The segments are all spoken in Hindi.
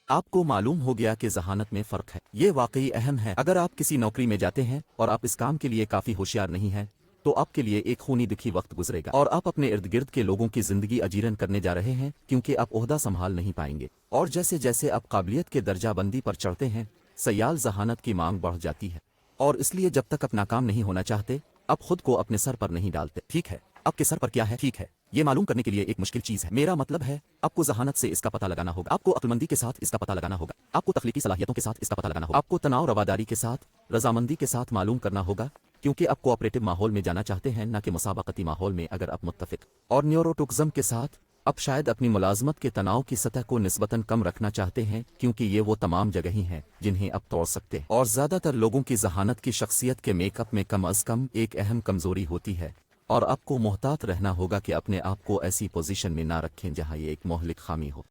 आपको मालूम हो गया कि जहानत में फ़र्क है। ये वाकई अहम है। अगर आप किसी नौकरी में जाते हैं और आप इस काम के लिए काफ़ी होशियार नहीं हैं, तो आपके लिए एक खूनी दुखी वक्त गुजरेगा और आप अपने इर्द गिर्द के लोगों की ज़िंदगी अजीरन करने जा रहे हैं, क्योंकि आप ओहदा संभाल नहीं पाएंगे। और जैसे जैसे आप काबिलियत के दर्जाबंदी पर चढ़ते हैं, सयाल जहानत की मांग बढ़ जाती है। और इसलिए जब तक अपना काम नहीं होना चाहते, आप खुद को अपने सर पर नहीं डालते। ठीक है, आपके सर पर क्या है? ठीक है, ये मालूम करने के लिए एक मुश्किल चीज़ है। मेरा मतलब है, आपको जहानत से इसका पता लगाना होगा, आपको अक्लमंदी के साथ इसका पता लगाना होगा, आपको तख्लीकी सलाहियतों के साथ इसका पता लगाना होगा, आपको तनाव रवादारी के साथ, रजामंदी के साथ मालूम करना होगा, क्योंकि आप कोऑपरेटिव माहौल में जाना चाहते हैं, न कि मुसाबकती माहौल में। अगर आप मुत्तफिक और न्यूरोटुक्ज़म के साथ अब शायद अपनी मुलाजमत के तनाव की सतह को निस्बतन कम रखना चाहते हैं, क्योंकि ये वो तमाम जगह ही हैं जिन्हें अब तोड़ सकते हैं। और ज़्यादातर लोगों की जहानत की शख्सियत के मेकअप में कम अज़ कम एक अहम कमज़ोरी होती है, और आपको मोहतात रहना होगा कि अपने आप को ऐसी पोजीशन में ना रखें जहां ये एक मोहलिक खामी हो।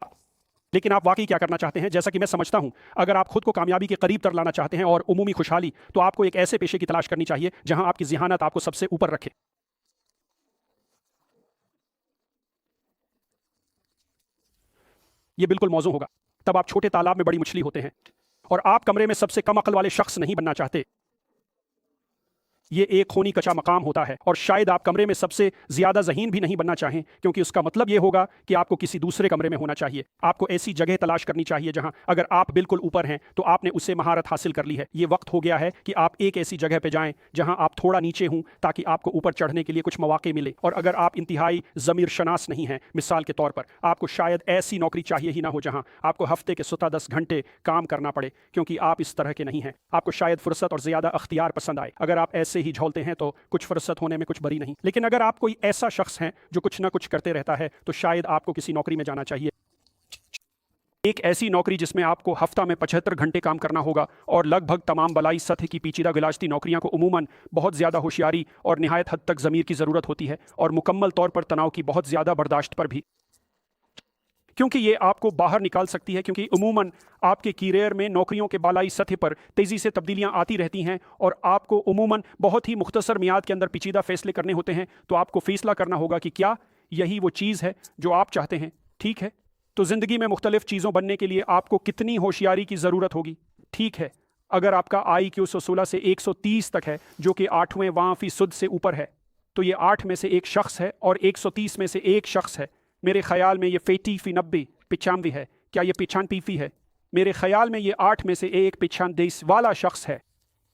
लेकिन आप वाकई क्या करना चाहते हैं? जैसा कि मैं समझता हूं, अगर आप खुद को कामयाबी के करीब तर लाना चाहते हैं और उमूमी खुशहाली, तो आपको एक ऐसे पेशे की तलाश करनी चाहिए जहां आपकी ज़हानत आपको सबसे ऊपर रखे। यह बिल्कुल मौजू होगा। तब आप छोटे तालाब में बड़ी मछली होते हैं, और आप कमरे में सबसे कम अकल वाले शख्स नहीं बनना चाहते। ये एक खूनी कच्चा मकाम होता है, और शायद आप कमरे में सबसे ज्यादा ज़हीन भी नहीं बनना चाहें, क्योंकि उसका मतलब ये होगा कि आपको किसी दूसरे कमरे में होना चाहिए। आपको ऐसी जगह तलाश करनी चाहिए जहां अगर आप बिल्कुल ऊपर हैं तो आपने उससे महारत हासिल कर ली है। ये वक्त हो गया है कि आप एक ऐसी जगह पे जाएं जहां आप थोड़ा नीचे हों, ताकि आपको ऊपर चढ़ने के लिए कुछ मौके मिले। और अगर आप इंतहाई ज़मीर शनास नहीं हैं, मिसाल के तौर पर आपको शायद ऐसी नौकरी चाहिए ही ना हो जहां आपको हफ्ते के 10 घंटे काम करना पड़े, क्योंकि आप इस तरह के नहीं हैं। आपको शायद फुर्सत और ज़्यादा अख्तियार पसंद आए। अगर आप ऐसे ही झोलते हैं तो कुछ फुर्सत होने में कुछ बरी नहीं। लेकिन अगर आप कोई ऐसा शख्स हैं जो कुछ ना कुछ करते रहता है, तो शायद आपको किसी नौकरी में जाना चाहिए। एक ऐसी नौकरी जिसमें आपको हफ्ता में 75 घंटे काम करना होगा, और लगभग तमाम बलाई सतह की पेचीदा गिलाजती नौकरियों को उमूमन बहुत ज़्यादा होशियारी और निहायत हद तक ज़मीर की ज़रूरत होती है, और मुकम्मल तौर पर तनाव की बहुत ज़्यादा बर्दाश्त पर भी, क्योंकि ये आपको बाहर निकाल सकती है। क्योंकि उमूमन आपके कैरियर में नौकरियों के बालाई सतह पर तेज़ी से तब्दीलियां आती रहती हैं, और आपको उमूमन बहुत ही मुख्तसर मियाद के अंदर पेचीदा फैसले करने होते हैं। तो आपको फैसला करना होगा कि क्या यही वो चीज़ है जो आप चाहते हैं। ठीक है, तो ज़िंदगी में मुख्तलिफ चीज़ों बनने के लिए आपको कितनी होशियारी की ज़रूरत होगी? ठीक है, अगर आपका IQ 116 से 130 तक है, जो कि 8वें वां फ़ीसद से ऊपर है, तो ये 8 में से एक शख्स है, और 130 में से एक शख्स है। मेरे ख्याल में ये 90 95 है। क्या ये 95 है? मेरे ख्याल में ये 8 में से एक 95 वाला शख्स है।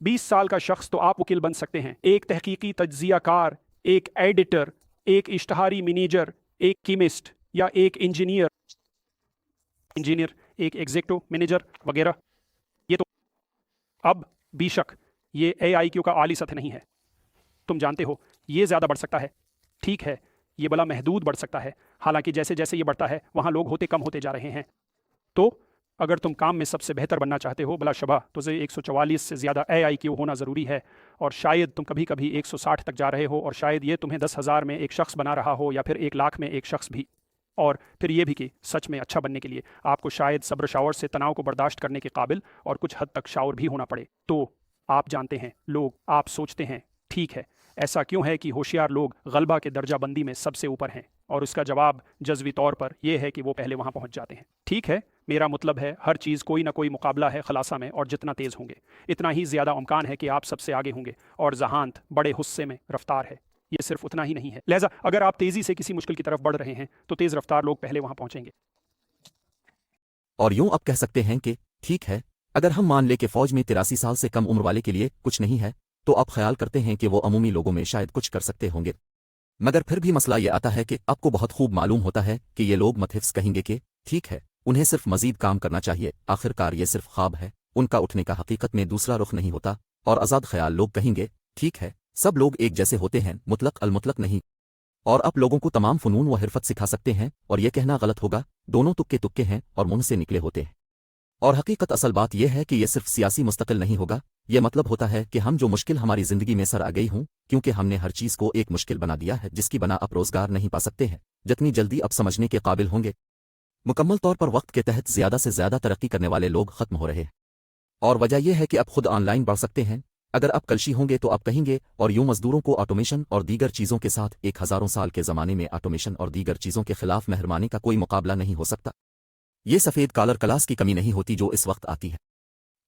20 साल का शख्स तो आप वकील बन सकते हैं, एक तहकीकी तज्जियाकार, एक एडिटर, एक इश्तहारी मैनेजर, एक केमिस्ट, या एक इंजीनियर, एक एग्जीक्यूटिव मैनेजर वगैरह। ये तो अब बेशक ये AIQ का आली सतह नहीं है, तुम जानते हो, ये ज़्यादा बढ़ सकता है। ठीक है, ये बड़ा महदूद बढ़ सकता है। हालांकि जैसे जैसे ये बढ़ता है, वहाँ लोग होते कम होते जा रहे हैं। तो अगर तुम काम में सबसे बेहतर बनना चाहते हो, बला शबा तुझे 144 से ज़्यादा AIQ होना ज़रूरी है। और शायद तुम कभी कभी 160 तक जा रहे हो, और शायद ये तुम्हें 10,000 में एक शख्स बना रहा हो, या फिर 1 लाख में एक शख्स भी। और फिर ये भी कि सच में अच्छा बनने के लिए आपको शायद सब्र शावर से तनाव को बर्दाश्त करने के काबिल और कुछ हद तक शावर भी होना पड़े। तो आप जानते हैं लोग, आप सोचते हैं, ठीक है, ऐसा क्यों है कि होशियार लोग गलबा के दर्जा बंदी में सबसे ऊपर हैं? और उसका जवाब जज्वी तौर पर यह है कि वो पहले वहाँ पहुँच जाते हैं। ठीक है, मेरा मतलब है हर चीज़ कोई ना कोई मुकाबला है खलासा में, और जितना तेज़ होंगे इतना ही ज़्यादा इम्कान है कि आप सबसे आगे होंगे। और जहानत बड़े हुस्से में रफ्तार है, ये सिर्फ उतना ही नहीं है। लिहाजा अगर आप तेज़ी से किसी मुश्किल की तरफ बढ़ रहे हैं, तो तेज़ रफ्तार लोग पहले वहाँ पहुँचेंगे। और यूं आप कह सकते हैं कि ठीक है, अगर हम मान ले कि फौज में 83 साल से कम उम्र वाले के लिए कुछ नहीं है, तो आप ख्याल करते हैं कि वो अमूमी लोगों में शायद कुछ कर सकते होंगे। मगर फिर भी मसला ये आता है कि आपको बहुत खूब मालूम होता है कि ये लोग मतहिफ्स कहेंगे कि ठीक है, उन्हें सिर्फ मजीद काम करना चाहिए, आखिरकार ये सिर्फ ख्वाब है, उनका उठने का हकीकत में दूसरा रुख नहीं होता। और आज़ाद ख्याल लोग कहेंगे ठीक है, सब लोग एक जैसे होते हैं, मुतलक अलमुतलक नहीं। और आप लोगों को तमाम फ़नून व हिरफत सिखा सकते हैं, और यह कहना गलत होगा, दोनों तुक्के तुक्के हैं और मुंह से निकले होते हैं। और हकीकत असल बात यह है कि यह सिर्फ सियासी मुस्तकिल नहीं होगा। यह मतलब होता है कि हम जो मुश्किल हमारी ज़िंदगी में सर आ गई हूँ, क्योंकि हमने हर चीज़ को एक मुश्किल बना दिया है जिसकी बना आप रोज़गार नहीं पा सकते हैं, जितनी जल्दी अब समझने के काबिल होंगे। मुकम्मल तौर पर वक्त के तहत ज़्यादा से ज़्यादा तरक्की करने वाले लोग ख़त्म हो रहे हैं, और वजह यह है कि अब खुद ऑनलाइन बढ़ सकते हैं। अगर आप कलशी होंगे तो आप कहेंगे, और यूं मजदूरों को ऑटोमेशन और दीगर चीज़ों के साथ एक हज़ारों साल के ज़माने में ऑटोमेशन और दीगर चीज़ों के खिलाफ मेहरबानी का कोई मुकाबला नहीं हो सकता। ये सफ़ेद कॉलर क्लास की कमी नहीं होती जो इस वक्त आती है।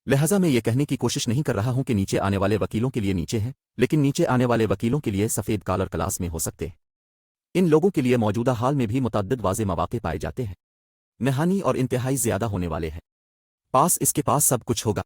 लिहाजा मैं ये कहने की कोशिश नहीं कर रहा हूं कि नीचे आने वाले वकीलों के लिए नीचे है, लेकिन नीचे आने वाले वकीलों के लिए सफ़ेद कॉलर क्लास में हो सकते हैं। इन लोगों के लिए मौजूदा हाल में भी मुतअद्दिद वाज़े मौक़े पाए जाते हैं। नहानी और इंतहाई ज़्यादा होने वाले हैं। इसके पास सब कुछ होगा।